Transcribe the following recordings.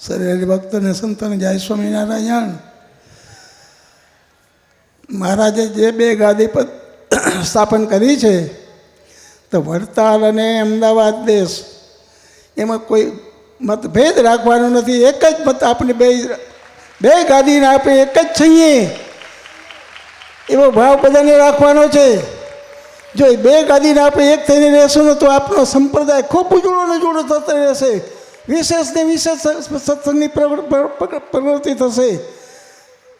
સર્વે ભક્તોને સંતોને જય સ્વામિનારાયણ. મહારાજે જે બે ગાદી પર સ્થાપન કરી છે તો વડતાલ અને અમદાવાદ દેશ એમાં કોઈ મતભેદ રાખવાનો નથી. એક જ મત આપણે બે ગાદીને આપણે એક જ છીએ એવો ભાવ બધાને રાખવાનો છે. જો એ બે ગાદીને આપણે એક થઈને રહેશું ને તો આપણો સંપ્રદાય ખૂબ ઉજળો ને ઉજળો થતો રહેશે. વિશેષ ને વિશેષ સત્સંગની પ્રવૃત્તિ થશે.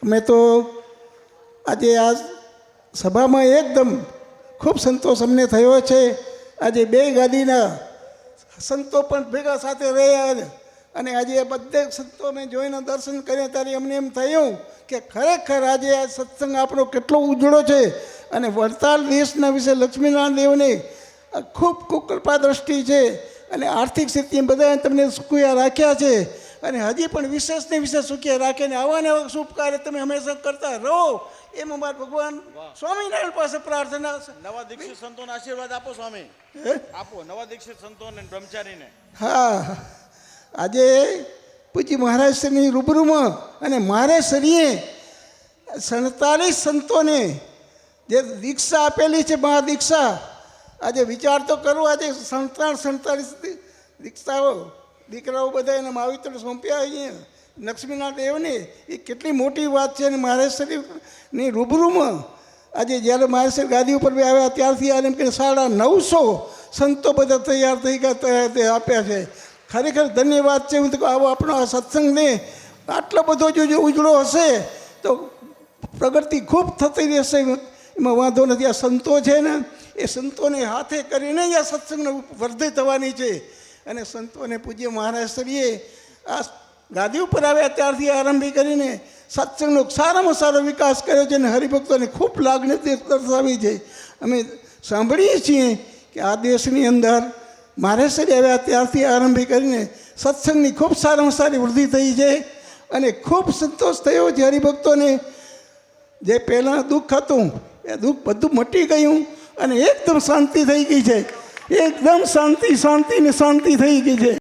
મેં તો આજે આ સભામાં એકદમ ખૂબ સંતોષ અમને થયો છે. આજે બે ગાદીના સંતો પણ ભેગા સાથે રહ્યા અને આજે બધે સંતોને જોઈને દર્શન કર્યા ત્યારે અમને એમ થયું કે ખરેખર આજે આ સત્સંગ આપણો કેટલો ઉજળો છે. અને વડતાલ દેશના વિશે લક્ષ્મીનારાયણ દેવને ખૂબ કૃપા દ્રષ્ટિ છે અને આર્થિક સ્થિતિ બધા તમને સુખિયા રાખ્યા છે અને હજી પણ વિશેષ ને વિશેષ સુખિયા રાખે ને આવા ને આવા શુભ કાર્ય તમે હંમેશા કરતા રહો એમ અમારા ભગવાન સ્વામિનારાયણ પાસે પ્રાર્થના. નવા દીક્ષિત સંતોને આશીર્વાદ આપો સ્વામી. આપો નવા દીક્ષિત સંતોને બ્રહ્મચારીને. હા, આજે પૂજ્ય મહારાજશ્રીની રૂબરૂમાં અને મહારાજશ્રીએ 47 સંતોને જે દીક્ષા આપેલી છે મહાદીક્ષા, આજે વિચાર તો કરું આજે 47 દીક્ષાઓ દીકરાઓ બધા એને માવિત્ર સોંપ્યા અહીંયા લક્ષ્મીનાથ દેવને. એ કેટલી મોટી વાત છે. અને મહારાજશ્રીની રૂબરૂમાં આજે જ્યારે મહારાજશ્રી ગાદી ઉપર બી આવ્યા ત્યારથી આ એમ કે 950 સંતો બધા તૈયાર થઈ ગયા તે આપ્યા છે. ખરેખર ધન્યવાદ છે. હું તો આવો આપણો આ સત્સંગને આટલો બધો જો ઉજળો હશે તો પ્રગતિ ખૂબ થતી રહેશે. એમાં વાંધો નથી. આ સંતો છે ને એ સંતોને હાથે કરીને જ આ સત્સંગને વર્ધિ થવાની છે. અને સંતોને પૂજ્ય મહારાજશ્રીએ આ ગાદી ઉપર આવ્યા ત્યારથી આરંભી કરીને સત્સંગનો સારામાં સારો વિકાસ કર્યો છે. અને હરિભક્તોને ખૂબ લાગણી દર્શાવી છે. અમે સાંભળીએ છીએ કે આ દેશની અંદર મહારાજશ્રી આવ્યા ત્યારથી આરંભી કરીને સત્સંગની ખૂબ સારામાં સારી વૃદ્ધિ થઈ છે અને ખૂબ સંતોષ થયો છે હરિભક્તોને. જે પહેલાં દુઃખ હતું એ દુઃખ બધું મટી ગયું અને એકદમ શાંતિ થઈ ગઈ છે. એકદમ શાંતિ ને શાંતિ થઈ ગઈ છે.